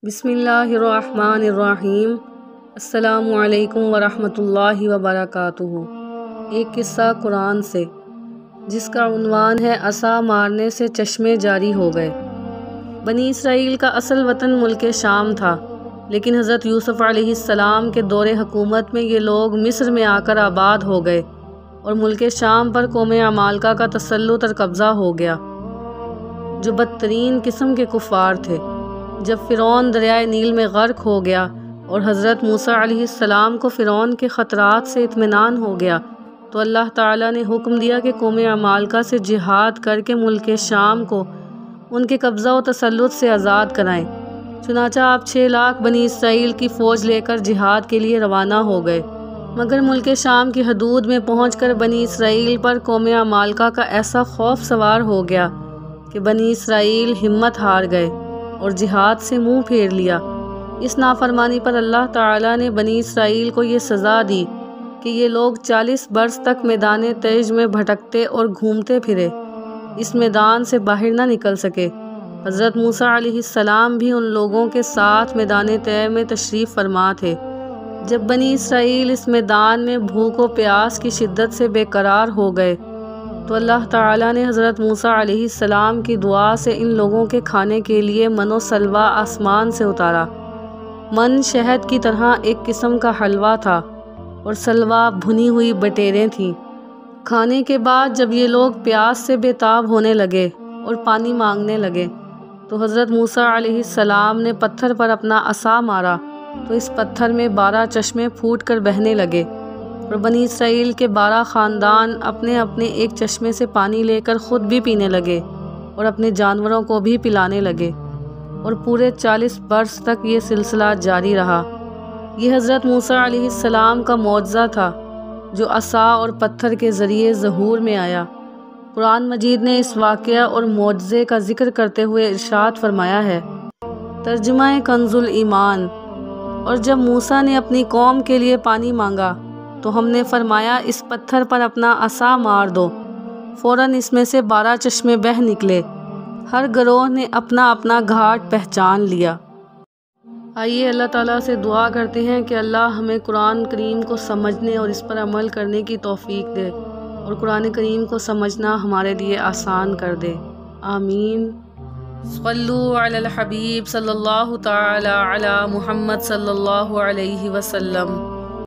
بسم اللہ الرحمن الرحیم۔ السلام علیکم ورحمۃ اللہ وبرکاتہ۔ ایک قصہ قرآن سے جس کا عنوان ہے عصا مارنے سے چشمے جاری ہو گئے۔ بنی اسرائیل کا اصل وطن ملک شام تھا، لیکن حضرت یوسف علیہ السلام کے دور حکومت میں یہ لوگ مصر میں آ کر آباد ہو گئے اور ملک شام پر قوم عمالقہ کا تسلط اور قبضہ ہو گیا، جو بدترین قسم کے کفار تھے۔ جب فرعون دریائے نیل میں غرق ہو گیا اور حضرت موسیٰ علیہ السلام کو فرعون کے خطرات سے اطمینان ہو گیا، تو اللہ تعالیٰ نے حکم دیا کہ قوم عمالقہ سے جہاد کر کے ملک شام کو ان کے قبضہ و تسلط سے آزاد کرائیں۔ چنانچہ آپ 6 لاکھ بنی اسرائیل کی فوج لے کر جہاد کے لیے روانہ ہو گئے، مگر ملک شام کی حدود میں پہنچ کر بنی اسرائیل پر قوم عمالقہ کا ایسا خوف سوار ہو گیا کہ بنی اسرائیل ہمت ہار گئے اور جہاد سے منہ پھیر لیا۔ اس نافرمانی پر اللہ تعالیٰ نے بنی اسرائیل کو یہ سزا دی کہ یہ لوگ 40 برس تک میدان تیج میں بھٹکتے اور گھومتے پھرے، اس میدان سے باہر نہ نکل سکے۔ حضرت موسیٰ علیہ السلام بھی ان لوگوں کے ساتھ میدان طے میں تشریف فرما تھے۔ جب بنی اسرائیل اس میدان میں بھوک و پیاس کی شدت سے بے قرار ہو گئے تو اللہ تعالیٰ نے حضرت موسیٰ علیہ السلام کی دعا سے ان لوگوں کے کھانے کے لیے من و سلویٰ آسمان سے اتارا۔ من شہد کی طرح ایک قسم کا حلوہ تھا اور سلویٰ بھنی ہوئی بٹیریں تھیں۔ کھانے کے بعد جب یہ لوگ پیاس سے بے تاب ہونے لگے اور پانی مانگنے لگے تو حضرت موسیٰ علیہ السلام نے پتھر پر اپنا عصا مارا تو اس پتھر میں 12 چشمے پھوٹ کر بہنے لگے، اور بنی اسرائیل کے 12 خاندان اپنے اپنے ایک چشمے سے پانی لے کر خود بھی پینے لگے اور اپنے جانوروں کو بھی پلانے لگے، اور پورے 40 برس تک یہ سلسلہ جاری رہا۔ یہ حضرت موسیٰ علیہ السلام کا معجزہ تھا جو عصا اور پتھر کے ذریعے ظہور میں آیا۔ قرآن مجید نے اس واقعہ اور معجزے کا ذکر کرتے ہوئے ارشاد فرمایا ہے، ترجمہ کنز الایمان: اور جب موسیٰ نے اپنی قوم کے لیے پانی مانگا تو ہم نے فرمایا اس پتھر پر اپنا عصا مار دو، فوراً اس میں سے 12 چشمے بہہ نکلے۔ ہر گروہ نے اپنا اپنا گھاٹ پہچان لیا۔ آئیے اللہ تعالیٰ سے دعا کرتے ہیں کہ اللہ ہمیں قرآن کریم کو سمجھنے اور اس پر عمل کرنے کی توفیق دے، اور قرآن کریم کو سمجھنا ہمارے لیے آسان کر دے۔ آمین۔ صلو علی الحبیب صلی اللہ تعالی علی محمد صلی اللہ علیہ وسلم۔